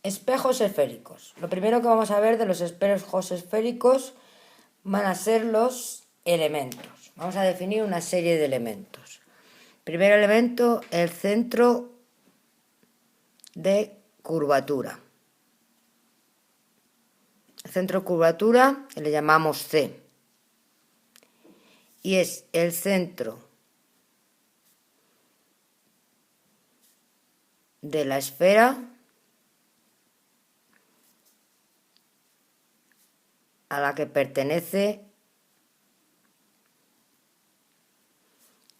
Espejos esféricos. Lo primero que vamos a ver de los espejos esféricos van a ser los elementos. Vamos a definir una serie de elementos. Primer elemento, el centro de curvatura. El centro de curvatura le llamamos C. Y es el centro de la esfera a la que pertenece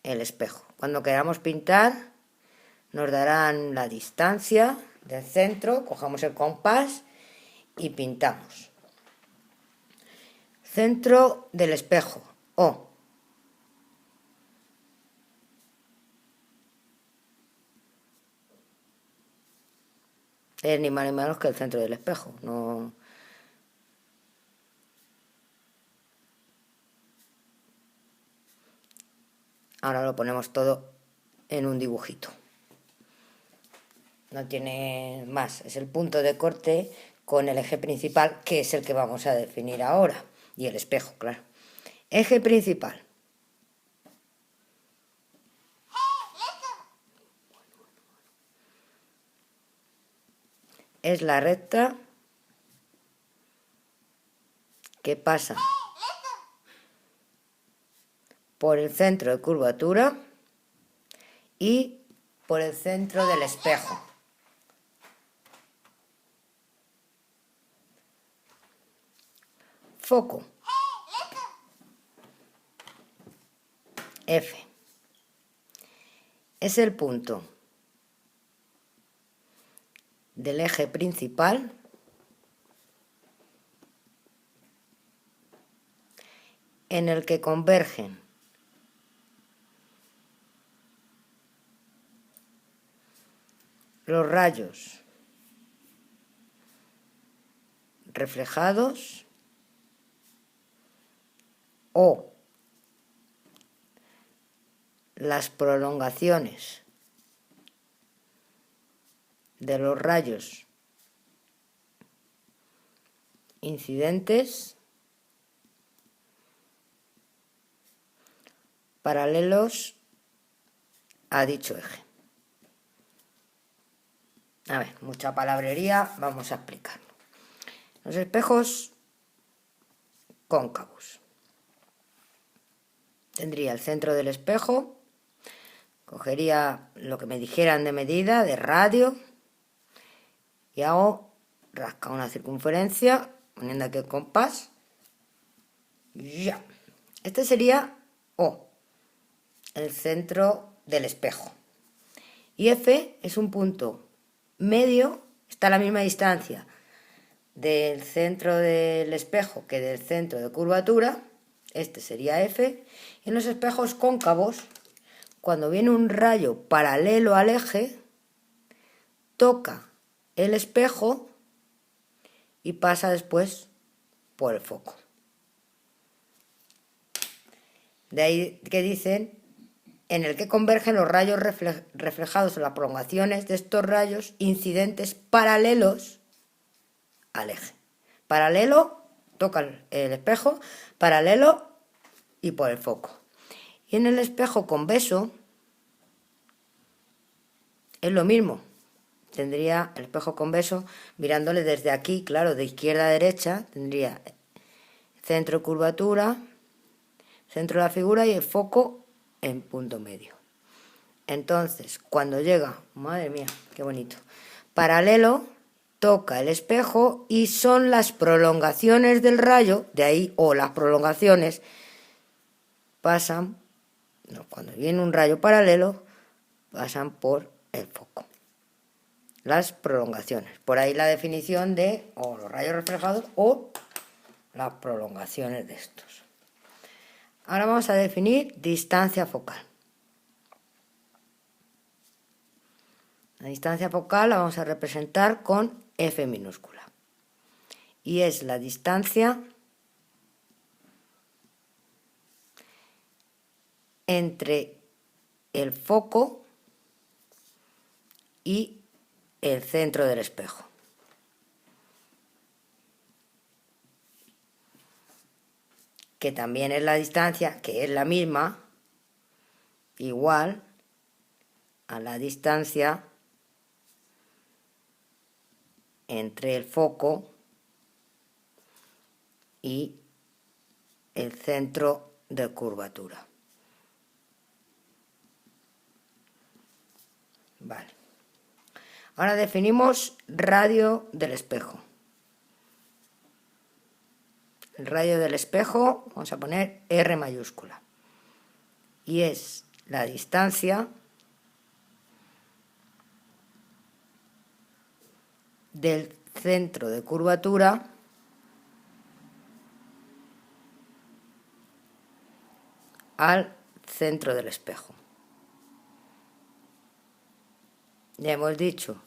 el espejo. Cuando queramos pintar, nos darán la distancia del centro, cogemos el compás y pintamos. Centro del espejo, O. Es ni más ni menos que el centro del espejo. No. Ahora lo ponemos todo en un dibujito. No tiene más. Es el punto de corte con el eje principal, que es el que vamos a definir ahora. Y el espejo, claro. Eje principal. Es la recta que pasa por el centro de curvatura y por el centro del espejo. Foco. F. Es el punto del eje principal en el que convergen los rayos reflejados o las prolongaciones de los rayos incidentes paralelos a dicho eje. A ver, mucha palabrería, vamos a explicarlo. Los espejos cóncavos. Tendría el centro del espejo, cogería lo que me dijeran de medida, de radio, y hago rascar una circunferencia, poniendo aquí el compás. Ya. Este sería O, el centro del espejo. Y F es un punto medio, está a la misma distancia del centro del espejo que del centro de curvatura. Este sería F. Y en los espejos cóncavos, cuando viene un rayo paralelo al eje, toca el espejo y pasa después por el foco. De ahí que dicen, en el que convergen los rayos reflejados o las prolongaciones de estos rayos incidentes paralelos al eje. Paralelo, toca el espejo, paralelo y por el foco. Y en el espejo convexo es lo mismo. Tendría el espejo convexo, mirándole desde aquí, claro, de izquierda a derecha, tendría centro de curvatura, centro de la figura y el foco en punto medio. Entonces, cuando llega, madre mía, qué bonito, paralelo, toca el espejo y son las prolongaciones del rayo, de ahí, o las prolongaciones, pasan, cuando viene un rayo paralelo, pasan por el foco. Las prolongaciones. Por ahí la definición de o los rayos reflejados o las prolongaciones de estos. Ahora vamos a definir distancia focal. La distancia focal la vamos a representar con F minúscula. Y es la distancia entre el foco y el centro del espejo. que también es la distancia, que es la misma, igual a la distancia entre el foco y el centro de curvatura. Vale. Ahora definimos radio del espejo. El radio del espejo vamos a poner R mayúscula. Y es la distancia del centro de curvatura al centro del espejo. Ya hemos dicho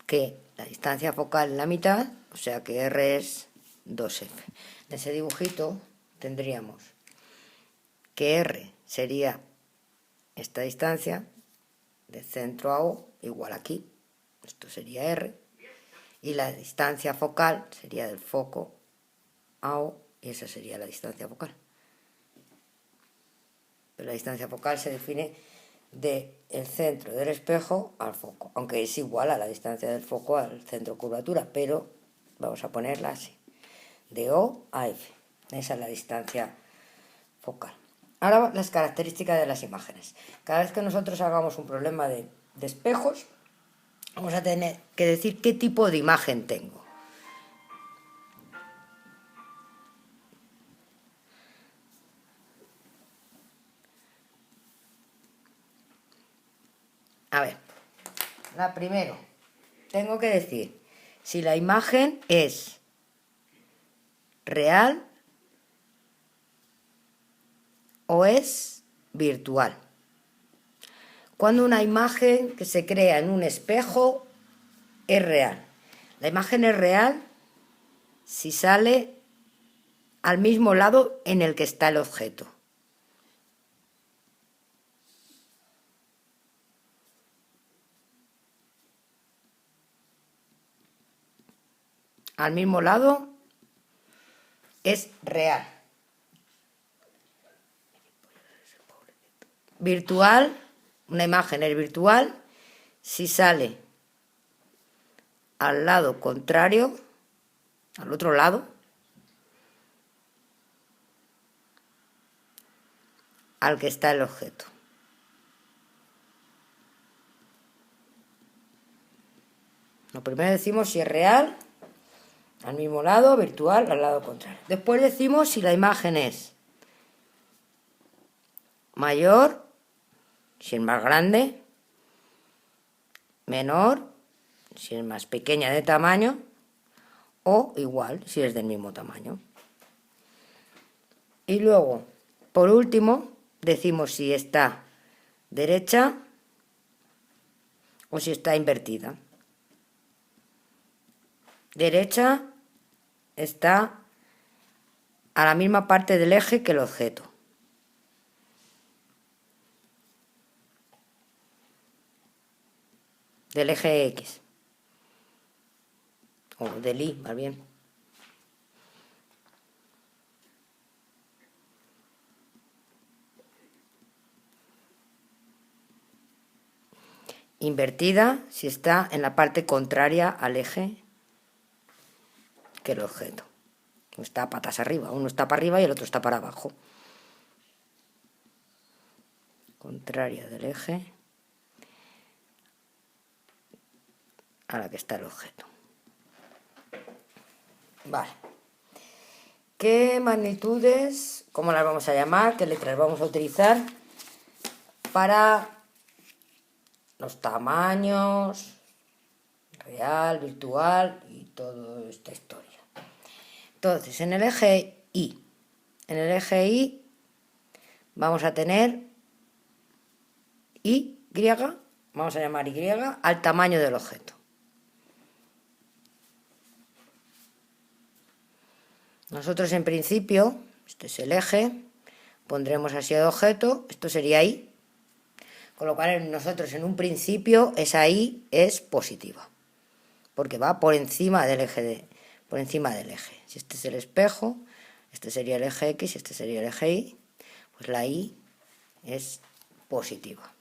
que la distancia focal es la mitad, o sea que R es 2F. En ese dibujito tendríamos que R sería esta distancia de centro a O, igual aquí, esto sería R, y la distancia focal sería del foco a O, y esa sería la distancia focal. Pero la distancia focal se define del centro del espejo al foco, aunque es igual a la distancia del foco al centro de curvatura, pero vamos a ponerla así, de O a F. Esa es la distancia focal. Ahora las características de las imágenes. Cada vez que nosotros hagamos un problema de espejos, vamos a tener que decir qué tipo de imagen tengo. A ver, la primero, tengo que decir si la imagen es real o es virtual. Cuando una imagen que se crea en un espejo es real. La imagen es real si sale al mismo lado en el que está el objeto. Al mismo lado es real. Virtual, una imagen es virtual si sale al lado contrario, al otro lado, al que está el objeto. Lo primero decimos si es real, al mismo lado, virtual, al lado contrario. Después decimos si la imagen es mayor, si es más grande, menor, si es más pequeña de tamaño, o igual, si es del mismo tamaño. Y luego, por último, decimos si está derecha o si está invertida. Derecha está a la misma parte del eje que el objeto. Del eje X. O del Y, más bien. Invertida si está en la parte contraria al eje que el objeto. Está patas arriba, uno está para arriba y el otro está para abajo. Contraria del eje a la que está el objeto. Vale. ¿Qué magnitudes, cómo las vamos a llamar, qué letras vamos a utilizar para los tamaños, real, virtual y toda esta historia? Entonces, en el eje Y, vamos a tener Y, vamos a llamar Y al tamaño del objeto. Nosotros en principio, este es el eje, pondremos así el objeto, esto sería Y, con lo cual nosotros en un principio esa Y es positiva, porque va por encima del eje. Si este es el espejo, este sería el eje X y este sería el eje Y, pues la Y es positiva.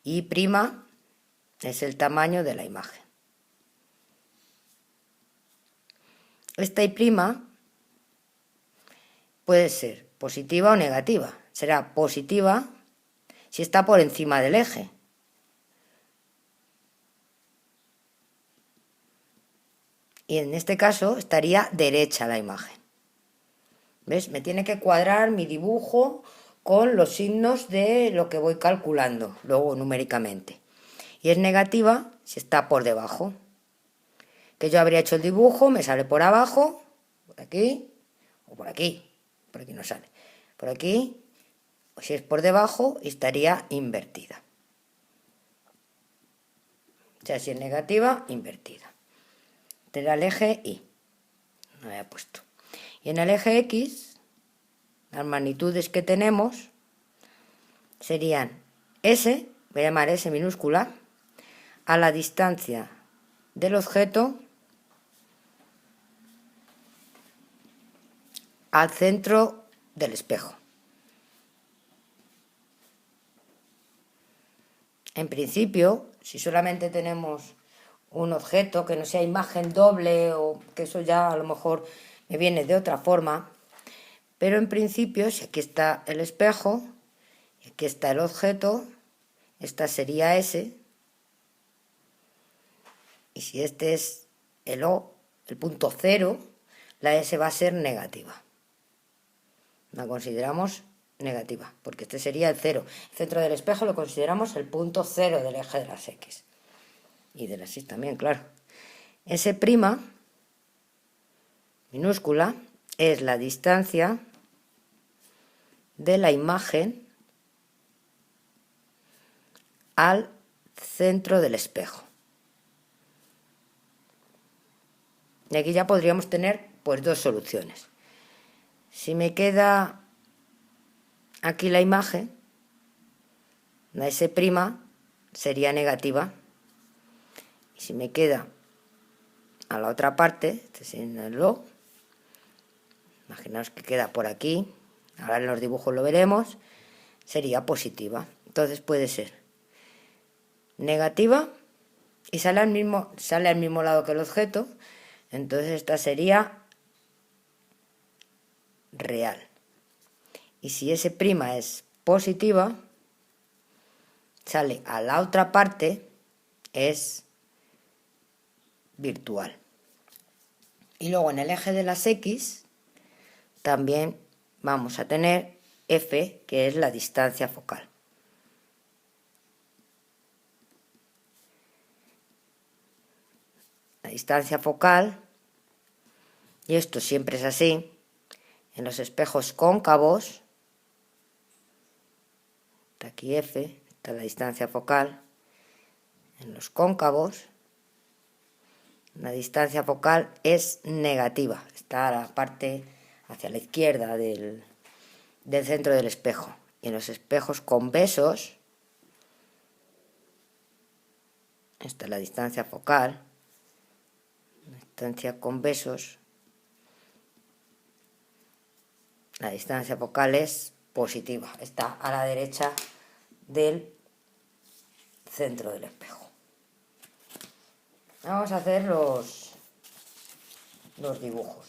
Y' es el tamaño de la imagen. Esta Y' puede ser positiva o negativa. Será positiva si está por encima del eje. Y en este caso estaría derecha la imagen. ¿Ves? Me tiene que cuadrar mi dibujo con los signos de lo que voy calculando, luego numéricamente. Y es negativa si está por debajo. Que yo habría hecho el dibujo, me sale por abajo, por aquí, o por aquí. Por aquí no sale. Por aquí, si es por debajo, estaría invertida. O sea, si es negativa, invertida. Tendrá el eje Y. No había puesto. Y en el eje X, las magnitudes que tenemos serían S, voy a llamar S minúscula, a la distancia del objeto al centro del espejo. En principio, si solamente tenemos un objeto que no sea imagen doble, o que eso ya a lo mejor me viene de otra forma, pero en principio, si aquí está el espejo, y aquí está el objeto, esta sería S, y si este es el O, el punto cero, la S va a ser negativa. La consideramos negativa, porque este sería el cero. El centro del espejo lo consideramos el punto cero del eje de las X. Y de las Y también, claro. S' minúscula es la distancia de la imagen al centro del espejo. Y aquí ya podríamos tener pues dos soluciones. Si me queda aquí la imagen, la S' sería negativa. Y si me queda a la otra parte, este es en el O, imaginaos que queda por aquí, ahora en los dibujos lo veremos, sería positiva. Entonces puede ser negativa y sale al mismo lado que el objeto, entonces esta sería real. Y si S' es positiva, sale a la otra parte, es virtual. Y luego en el eje de las X también vamos a tener F, que es la distancia focal. La distancia focal, y esto siempre es así, en los espejos cóncavos, está aquí F, está la distancia focal, en los cóncavos, la distancia focal es negativa, está a la parte hacia la izquierda del centro del espejo. Y en los espejos convexos, esta es la distancia focal, la distancia convexos, la distancia focal es positiva, está a la derecha del centro del espejo. Vamos a hacer los dibujos.